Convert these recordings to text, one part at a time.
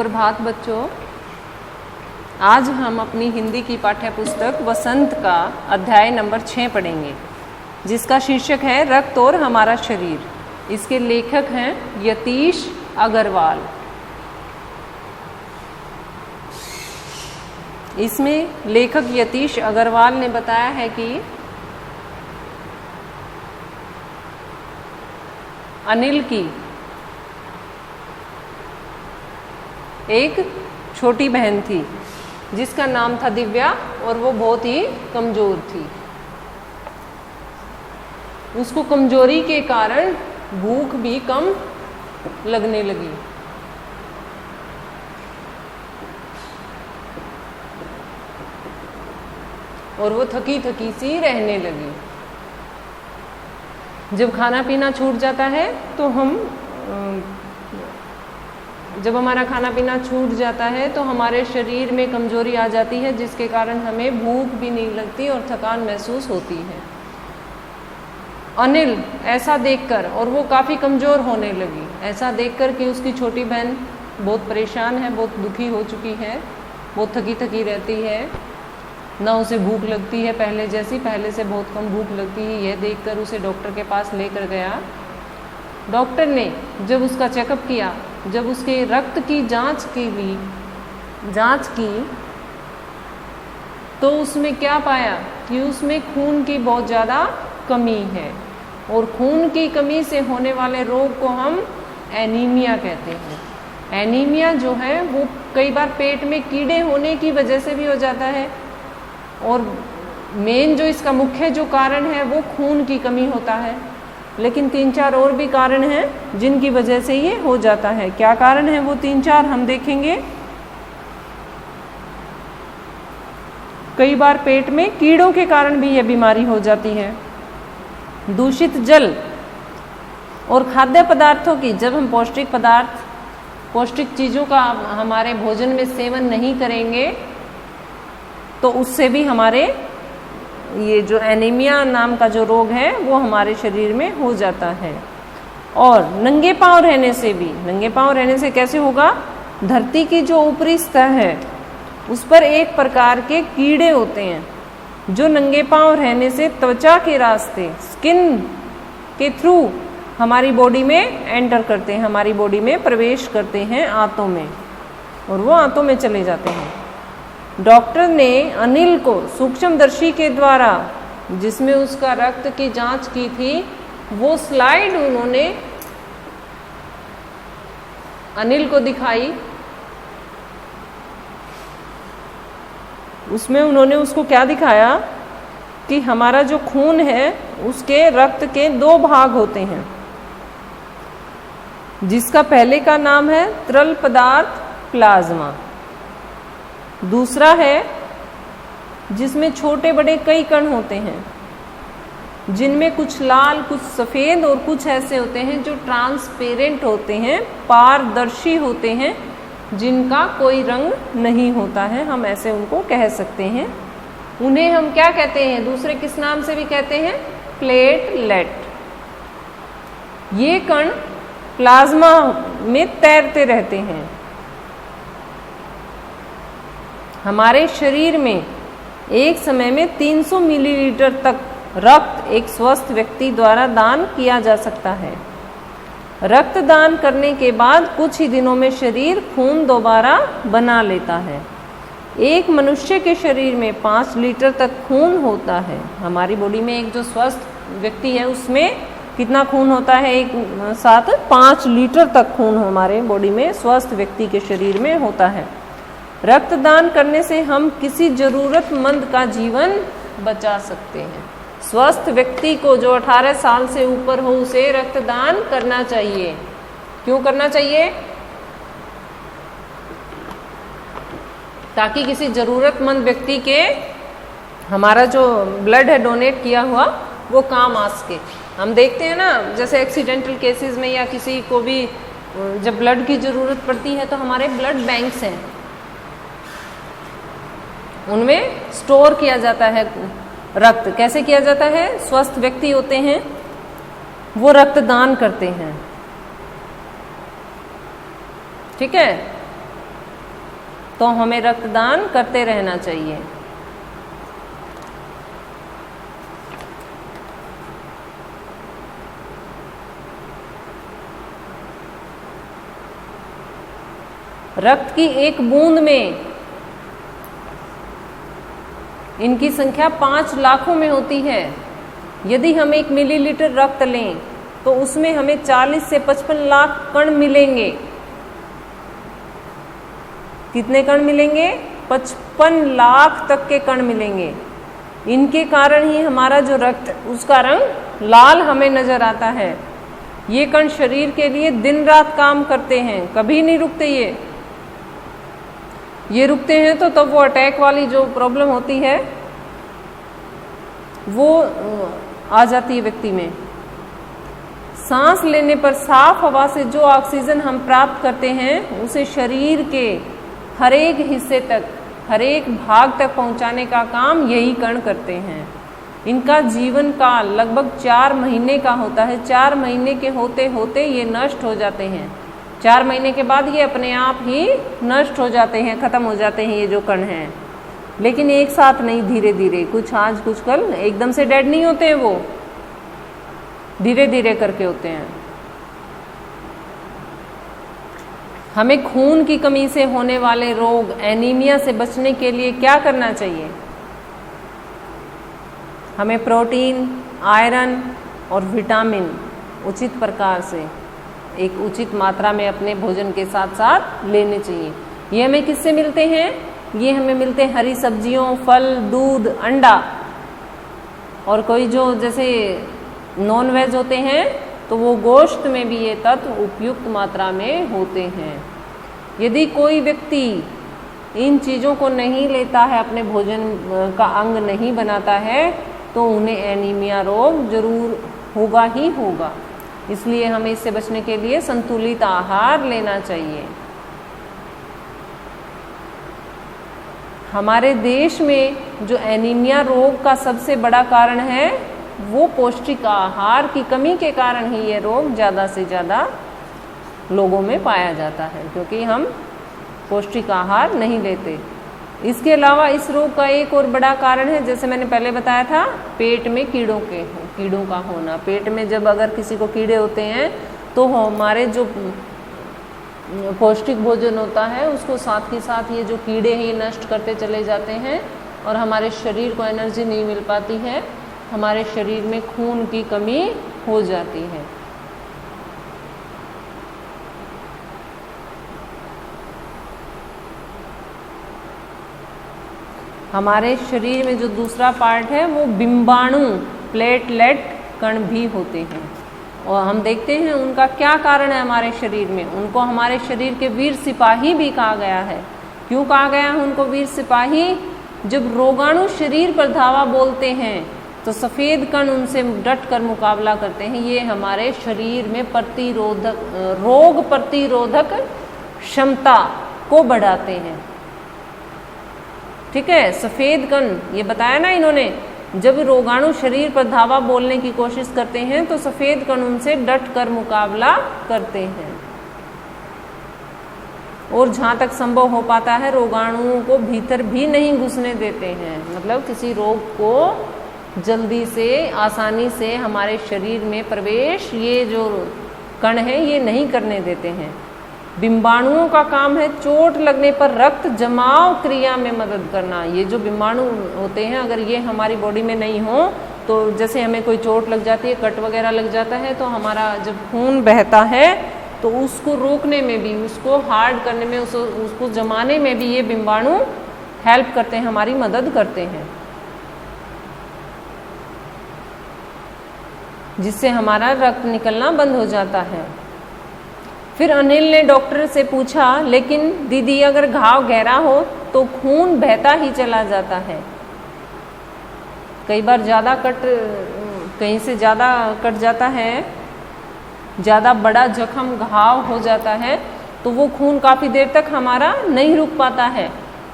प्रभात बच्चों, आज हम अपनी हिंदी की पाठ्य पुस्तक वसंत का अध्याय नंबर 6 पढ़ेंगे, जिसका शीर्षक है रक्त और हमारा शरीर। इसके लेखक हैं यतीश अग्रवाल। इसमें लेखक यतीश अग्रवाल ने बताया है कि अनिल की एक छोटी बहन थी जिसका नाम था दिव्या और वो बहुत ही कमजोर थी। उसको कमजोरी के कारण भूख भी कम लगने लगी। और वो थकी थकी सी रहने लगी। जब खाना पीना छूट जाता है तो जब हमारा खाना पीना छूट जाता है तो हमारे शरीर में कमजोरी आ जाती है, जिसके कारण हमें भूख भी नहीं लगती और थकान महसूस होती है। अनिल ऐसा देखकर, और वो काफ़ी कमज़ोर होने लगी, ऐसा देखकर कि उसकी छोटी बहन बहुत परेशान है, बहुत दुखी हो चुकी है, बहुत थकी थकी रहती है, ना उसे भूख लगती है पहले जैसी, पहले से बहुत कम भूख लगती है। यह देखकर उसे डॉक्टर के पास लेकर गया। डॉक्टर ने जब उसका चेकअप किया, जब उसके रक्त की जांच की तो उसमें क्या पाया कि उसमें खून की बहुत ज़्यादा कमी है, और खून की कमी से होने वाले रोग को हम एनीमिया कहते हैं। एनीमिया जो है वो कई बार पेट में कीड़े होने की वजह से भी हो जाता है, और मेन जो इसका मुख्य जो कारण है वो खून की कमी होता है। लेकिन 3-4 और भी कारण हैं जिनकी वजह से ये हो जाता है। क्या कारण है वो 3-4 हम देखेंगे। कई बार पेट में कीड़ों के कारण भी ये बीमारी हो जाती है। दूषित जल और खाद्य पदार्थों की, जब हम पौष्टिक चीज़ों का हमारे भोजन में सेवन नहीं करेंगे तो उससे भी हमारे ये जो एनीमिया नाम का जो रोग है वो हमारे शरीर में हो जाता है। और नंगे पांव रहने से कैसे होगा? धरती की जो ऊपरी सतह है उस पर एक प्रकार के कीड़े होते हैं जो नंगे पांव रहने से त्वचा के रास्ते, स्किन के थ्रू हमारी बॉडी में एंटर करते हैं, हमारी बॉडी में प्रवेश करते हैं आंतों में, और वो आंतों में चले जाते हैं। डॉक्टर ने अनिल को सूक्ष्मदर्शी के द्वारा, जिसमें उसका रक्त की जांच की थी, वो स्लाइड उन्होंने अनिल को दिखाई। उसमें उन्होंने उसको क्या दिखाया कि हमारा जो खून है उसके रक्त के 2 भाग होते हैं, जिसका पहले का नाम है तरल पदार्थ प्लाज्मा, दूसरा है जिसमें छोटे बड़े कई कण होते हैं, जिनमें कुछ लाल, कुछ सफ़ेद और कुछ ऐसे होते हैं जो ट्रांसपेरेंट होते हैं, पारदर्शी होते हैं, जिनका कोई रंग नहीं होता है। हम ऐसे उनको कह सकते हैं। उन्हें हम क्या कहते हैं? दूसरे किस नाम से भी कहते हैं? प्लेटलेट। ये कण प्लाज्मा में तैरते रहते हैं। हमारे शरीर में एक समय में 300 मिलीलीटर तक रक्त एक स्वस्थ व्यक्ति द्वारा दान किया जा सकता है। रक्त दान करने के बाद कुछ ही दिनों में शरीर खून दोबारा बना लेता है। एक मनुष्य के शरीर में 5 लीटर तक खून होता है। हमारी बॉडी में एक जो स्वस्थ व्यक्ति है उसमें कितना खून होता है? एक साथ 5 लीटर तक खून हमारे बॉडी में स्वस्थ व्यक्ति के शरीर में होता है। रक्तदान करने से हम किसी जरूरतमंद का जीवन बचा सकते हैं। स्वस्थ व्यक्ति को, जो 18 साल से ऊपर हो, उसे रक्तदान करना चाहिए। क्यों करना चाहिए? ताकि किसी जरूरतमंद व्यक्ति के हमारा जो ब्लड है डोनेट किया हुआ वो काम आ सके। हम देखते हैं ना, जैसे एक्सीडेंटल केसेस में या किसी को भी जब ब्लड की ज़रूरत पड़ती है तो हमारे ब्लड बैंक्स हैं, उनमें स्टोर किया जाता है रक्त। कैसे किया जाता है? स्वस्थ व्यक्ति होते हैं वो रक्तदान करते हैं, ठीक है। तो हमें रक्तदान करते रहना चाहिए। रक्त की एक बूंद में इनकी संख्या 5 लाखों में होती है। यदि हम 1 मिलीलीटर रक्त लें तो उसमें हमें 40 से 55 लाख कण मिलेंगे। कितने कण मिलेंगे? 55 लाख तक के कण मिलेंगे। इनके कारण ही हमारा जो रक्त उसका रंग लाल हमें नजर आता है। ये कण शरीर के लिए दिन रात काम करते हैं, कभी नहीं रुकते। ये रुकते हैं तो तब वो अटैक वाली जो प्रॉब्लम होती है वो आ जाती है व्यक्ति में। सांस लेने पर साफ हवा से जो ऑक्सीजन हम प्राप्त करते हैं उसे शरीर के हर एक हिस्से तक, हर एक भाग तक पहुंचाने का काम यही कण करते हैं। इनका जीवन काल लगभग 4 महीने का होता है। 4 महीने के होते होते ये नष्ट हो जाते हैं। 4 महीने के बाद ये अपने आप ही नष्ट हो जाते हैं, खत्म हो जाते हैं ये जो कण हैं। लेकिन एक साथ नहीं, धीरे धीरे, कुछ आज कुछ कल, एकदम से डेड नहीं होते हैं, वो धीरे धीरे करके होते हैं। हमें खून की कमी से होने वाले रोग एनीमिया से बचने के लिए क्या करना चाहिए? हमें प्रोटीन, आयरन और विटामिन उचित प्रकार से, एक उचित मात्रा में अपने भोजन के साथ साथ लेने चाहिए। ये हमें किससे मिलते हैं? ये हमें मिलते हैं हरी सब्जियों, फल, दूध, अंडा। और कोई जो जैसे नॉन वेज होते हैं तो वो गोश्त में भी ये तत्व उपयुक्त मात्रा में होते हैं। यदि कोई व्यक्ति इन चीज़ों को नहीं लेता है, अपने भोजन का अंग नहीं बनाता है, तो उन्हें एनीमिया रोग जरूर होगा ही होगा। इसलिए हमें इससे बचने के लिए संतुलित आहार लेना चाहिए। हमारे देश में जो एनीमिया रोग का सबसे बड़ा कारण है वो पौष्टिक आहार की कमी के कारण ही ये रोग ज़्यादा से ज़्यादा लोगों में पाया जाता है, क्योंकि हम पौष्टिक आहार नहीं लेते। इसके अलावा इस रोग का एक और बड़ा कारण है, जैसे मैंने पहले बताया था, पेट में कीड़ों का होना। पेट में जब अगर किसी को कीड़े होते हैं तो हमारे जो पौष्टिक भोजन होता है उसको साथ ही साथ ये जो कीड़े हैं ये नष्ट करते चले जाते हैं और हमारे शरीर को एनर्जी नहीं मिल पाती है, हमारे शरीर में खून की कमी हो जाती है। हमारे शरीर में जो दूसरा पार्ट है वो बिंबाणु, प्लेटलेट कण भी होते हैं और हम देखते हैं उनका क्या कारण है हमारे शरीर में। उनको हमारे शरीर के वीर सिपाही भी कहा गया है। क्यों कहा गया है उनको वीर सिपाही? जब रोगाणु शरीर पर धावा बोलते हैं तो सफ़ेद कण उनसे डट कर मुकाबला करते हैं। ये हमारे शरीर में रोग प्रतिरोधक क्षमता को बढ़ाते हैं। ठीक है, सफ़ेद कण, ये बताया ना इन्होंने, जब रोगाणु शरीर पर धावा बोलने की कोशिश करते हैं तो सफ़ेद कण उनसे डट कर मुकाबला करते हैं और जहाँ तक संभव हो पाता है रोगाणुओं को भीतर भी नहीं घुसने देते हैं। मतलब किसी रोग को जल्दी से, आसानी से हमारे शरीर में प्रवेश ये जो कण है ये नहीं करने देते हैं। बिंबाणुओं का काम है चोट लगने पर रक्त जमाव क्रिया में मदद करना। ये जो बिंबाणु होते हैं अगर ये हमारी बॉडी में नहीं हो तो जैसे हमें कोई चोट लग जाती है, कट वगैरह लग जाता है, तो हमारा जब खून बहता है तो उसको रोकने में भी, उसको हार्ड करने में, उसको जमाने में भी ये बिंबाणु हेल्प करते हैं, हमारी मदद करते हैं, जिससे हमारा रक्त निकलना बंद हो जाता है। फिर अनिल ने डॉक्टर से पूछा, लेकिन दीदी अगर घाव गहरा हो तो खून बहता ही चला जाता है। कई बार ज़्यादा कहीं से ज़्यादा कट जाता है, ज़्यादा बड़ा जख्म घाव हो जाता है तो वो खून काफ़ी देर तक हमारा नहीं रुक पाता है।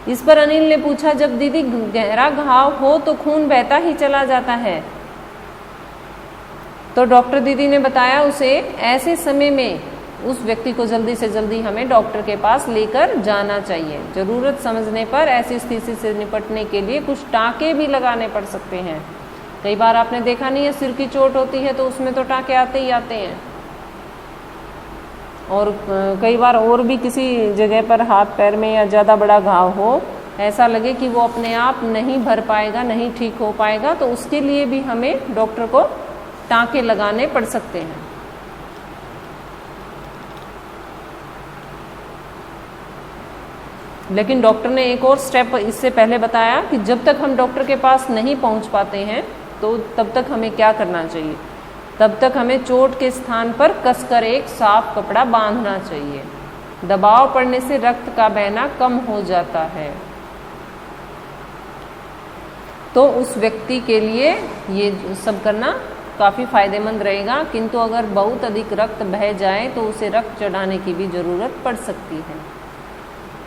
इस पर अनिल ने पूछा, जब दीदी गहरा घाव हो तो खून बहता ही चला जाता है, तो डॉक्टर दीदी ने बताया उसे, ऐसे समय में उस व्यक्ति को जल्दी से जल्दी हमें डॉक्टर के पास लेकर जाना चाहिए। जरूरत समझने पर ऐसी स्थिति से निपटने के लिए कुछ टाँके भी लगाने पड़ सकते हैं। कई बार आपने देखा नहीं है, सिर की चोट होती है तो उसमें तो टाँके आते ही आते हैं, और कई बार और भी किसी जगह पर हाथ पैर में या ज़्यादा बड़ा घाव हो, ऐसा लगे कि वो अपने आप नहीं भर पाएगा, नहीं ठीक हो पाएगा, तो उसके लिए भी हमें डॉक्टर को टाँके लगाने पड़ सकते हैं। लेकिन डॉक्टर ने एक और स्टेप इससे पहले बताया कि जब तक हम डॉक्टर के पास नहीं पहुंच पाते हैं तो तब तक हमें क्या करना चाहिए। तब तक हमें चोट के स्थान पर कसकर एक साफ कपड़ा बांधना चाहिए। दबाव पड़ने से रक्त का बहना कम हो जाता है, तो उस व्यक्ति के लिए ये सब करना काफ़ी फायदेमंद रहेगा। किंतु अगर बहुत अधिक रक्त बह जाए तो उसे रक्त चढ़ाने की भी ज़रूरत पड़ सकती है।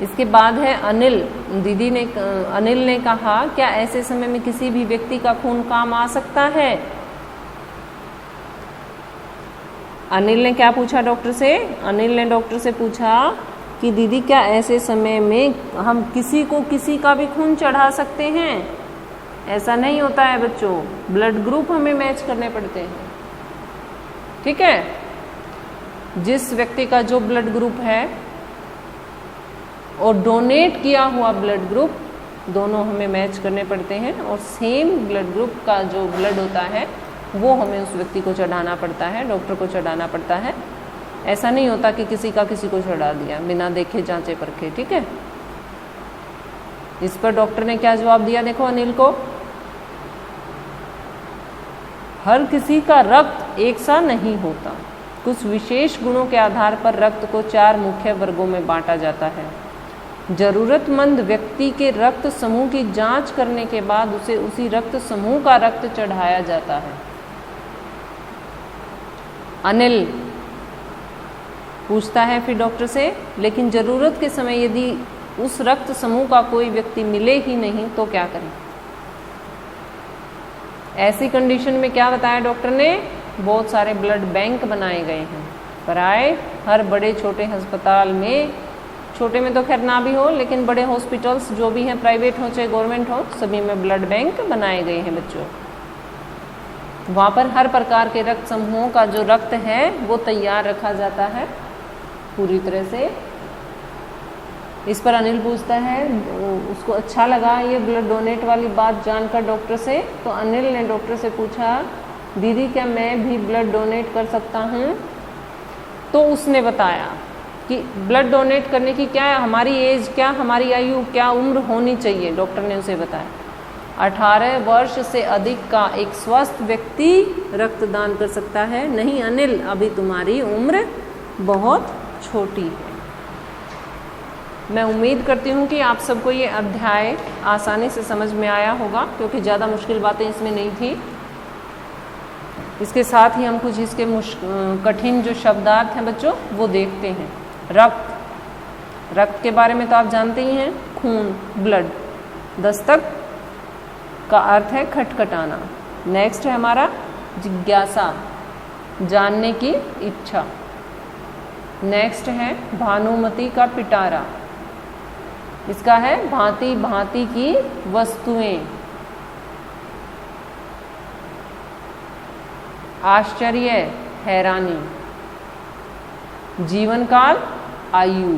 इसके बाद है अनिल। अनिल ने कहा, क्या ऐसे समय में किसी भी व्यक्ति का खून काम आ सकता है? अनिल ने क्या पूछा डॉक्टर से? अनिल ने डॉक्टर से पूछा कि दीदी क्या ऐसे समय में हम किसी को किसी का भी खून चढ़ा सकते हैं? ऐसा नहीं होता है बच्चों, ब्लड ग्रुप हमें मैच करने पड़ते हैं। ठीक है, जिस व्यक्ति का जो ब्लड ग्रुप है और डोनेट किया हुआ ब्लड ग्रुप, दोनों हमें मैच करने पड़ते हैं, और सेम ब्लड ग्रुप का जो ब्लड होता है वो हमें उस व्यक्ति को चढ़ाना पड़ता है, डॉक्टर को चढ़ाना पड़ता है। ऐसा नहीं होता कि किसी का किसी को चढ़ा दिया बिना देखे जांचे परखे। ठीक है, इस पर डॉक्टर ने क्या जवाब दिया देखो अनिल को। हर किसी का रक्त एक सा नहीं होता, कुछ विशेष गुणों के आधार पर रक्त को 4 मुख्य वर्गों में बांटा जाता है। जरूरतमंद व्यक्ति के रक्त समूह की जांच करने के बाद उसे उसी रक्त समूह का रक्त चढ़ाया जाता है। अनिल पूछता है फिर डॉक्टर से, लेकिन जरूरत के समय यदि उस रक्त समूह का कोई व्यक्ति मिले ही नहीं तो क्या करें? ऐसी कंडीशन में क्या बताया डॉक्टर ने? बहुत सारे ब्लड बैंक बनाए गए हैं प्राय हर बड़े छोटे अस्पताल में। छोटे में तो खैर ना भी हो, लेकिन बड़े हॉस्पिटल्स जो भी हैं, प्राइवेट हो चाहे गवर्नमेंट हो, सभी में ब्लड बैंक बनाए गए हैं बच्चों। वहाँ पर हर प्रकार के रक्त समूहों का जो रक्त है वो तैयार रखा जाता है पूरी तरह से। इस पर अनिल पूछता है, उसको अच्छा लगा ये ब्लड डोनेट वाली बात जानकर डॉक्टर से, तो अनिल ने डॉक्टर से पूछा, दीदी क्या मैं भी ब्लड डोनेट कर सकता हूँ? तो उसने बताया कि ब्लड डोनेट करने की क्या हमारी एज, क्या हमारी आयु, क्या उम्र होनी चाहिए। डॉक्टर ने उसे बताया 18 वर्ष से अधिक का एक स्वस्थ व्यक्ति रक्तदान कर सकता है। नहीं अनिल, अभी तुम्हारी उम्र बहुत छोटी है। मैं उम्मीद करती हूँ कि आप सबको ये अध्याय आसानी से समझ में आया होगा, क्योंकि ज़्यादा मुश्किल बातें इसमें नहीं थी। इसके साथ ही हम कुछ इसके कठिन जो शब्दार्थ हैं बच्चों वो देखते हैं। रक्त के बारे में तो आप जानते ही हैं, खून, ब्लड। दस्तक का अर्थ है खटखटाना। नेक्स्ट है हमारा जिज्ञासा, जानने की इच्छा। नेक्स्ट है भानुमति का पिटारा, इसका है भांति भांति की वस्तुएं। आश्चर्य, हैरानी। जीवन काल, आयु।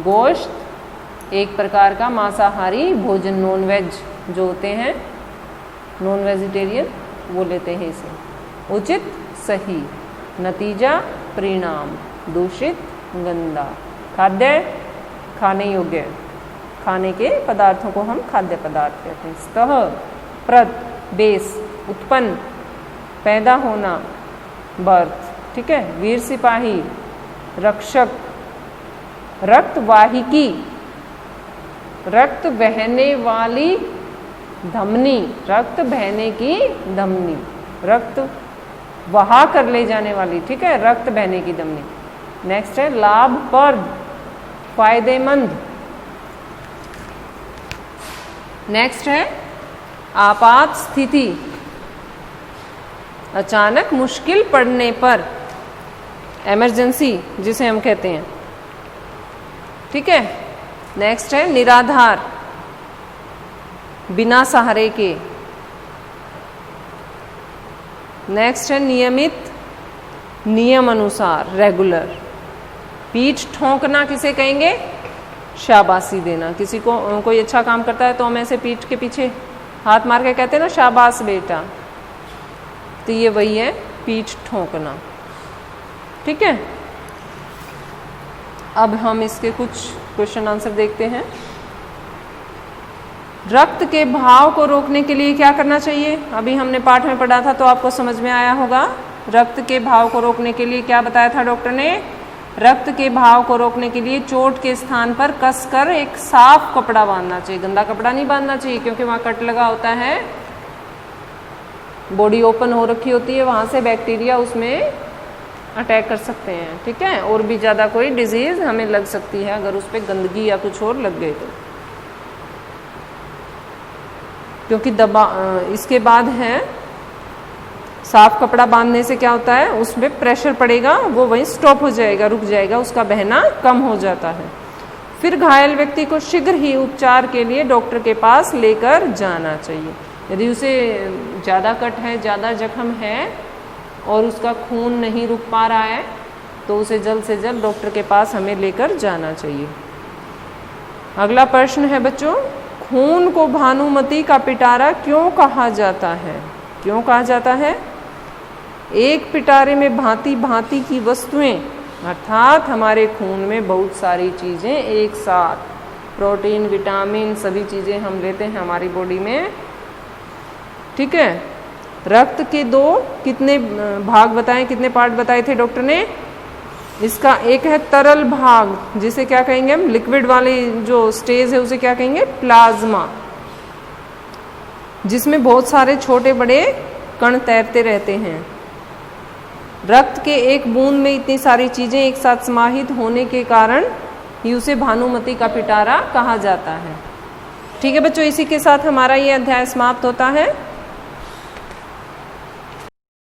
गोश्त, एक प्रकार का मांसाहारी भोजन, नॉन वेज जो होते हैं, नॉन वेजिटेरियन, वो लेते हैं इसे। उचित, सही। नतीजा, परिणाम। दूषित, गंदा। खाद्य, खाने योग्य। खाने के पदार्थों को हम खाद्य पदार्थ कहते हैं। स्तः, प्रद, बेस। उत्पन्न, पैदा होना, बर्थ। ठीक है। वीर सिपाही, रक्षक। रक्तवाहिकी, रक्त बहने वाली धमनी, रक्त बहने की धमनी, रक्त बहा कर ले जाने वाली। ठीक है, रक्त बहने की धमनी। नेक्स्ट है लाभप्रद, फायदेमंद। नेक्स्ट है आपात स्थिति, अचानक मुश्किल पड़ने पर। इमरजेंसी जिसे हम कहते हैं। ठीक है, नेक्स्ट है निराधार, बिना सहारे के। नेक्स्ट है नियमित, नियम अनुसार, रेगुलर। पीठ ठोंकना किसे कहेंगे? शाबाशी देना। किसी को कोई अच्छा काम करता है तो हम ऐसे पीठ के पीछे हाथ मार के कहते हैं ना, शाबाश बेटा, तो ये वही है पीठ ठोंकना। ठीक है, अब हम इसके कुछ क्वेश्चन आंसर देखते हैं। रक्त के बहाव को रोकने के लिए क्या करना चाहिए? अभी हमने पाठ में पढ़ा था तो आपको समझ में आया होगा। रक्त के बहाव को रोकने के लिए क्या बताया था डॉक्टर ने? रक्त के बहाव को रोकने के लिए चोट के स्थान पर कसकर एक साफ कपड़ा बांधना चाहिए। गंदा कपड़ा नहीं बांधना चाहिए, क्योंकि वहां कट लगा होता है, बॉडी ओपन हो रखी होती है, वहां से बैक्टीरिया उसमें अटैक कर सकते हैं। ठीक है, और भी ज़्यादा कोई डिजीज हमें लग सकती है अगर उस पर गंदगी या कुछ और लग गए तो। क्योंकि इसके बाद है साफ कपड़ा बांधने से क्या होता है, उसमें प्रेशर पड़ेगा, वो वहीं स्टॉप हो जाएगा, रुक जाएगा, उसका बहना कम हो जाता है। फिर घायल व्यक्ति को शीघ्र ही उपचार के लिए डॉक्टर के पास लेकर जाना चाहिए। यदि उसे ज़्यादा कट है, ज़्यादा जख्म है और उसका खून नहीं रुक पा रहा है, तो उसे जल्द से जल्द डॉक्टर के पास हमें लेकर जाना चाहिए। अगला प्रश्न है बच्चों, खून को भानुमति का पिटारा क्यों कहा जाता है? क्यों कहा जाता है? एक पिटारे में भांति भांति की वस्तुएं, अर्थात हमारे खून में बहुत सारी चीज़ें एक साथ, प्रोटीन, विटामिन, सभी चीज़ें हम लेते हैं हमारी बॉडी में। ठीक है, रक्त के दो कितने भाग बताएं, कितने पार्ट बताए थे डॉक्टर ने? इसका एक है तरल भाग, जिसे क्या कहेंगे हम? लिक्विड वाली जो स्टेज है उसे क्या कहेंगे? प्लाज्मा, जिसमें बहुत सारे छोटे बड़े कण तैरते रहते हैं। रक्त के एक बूंद में इतनी सारी चीजें एक साथ समाहित होने के कारण ही उसे भानुमति का पिटारा कहा जाता है। ठीक है बच्चों, इसी के साथ हमारा ये अध्याय समाप्त होता है।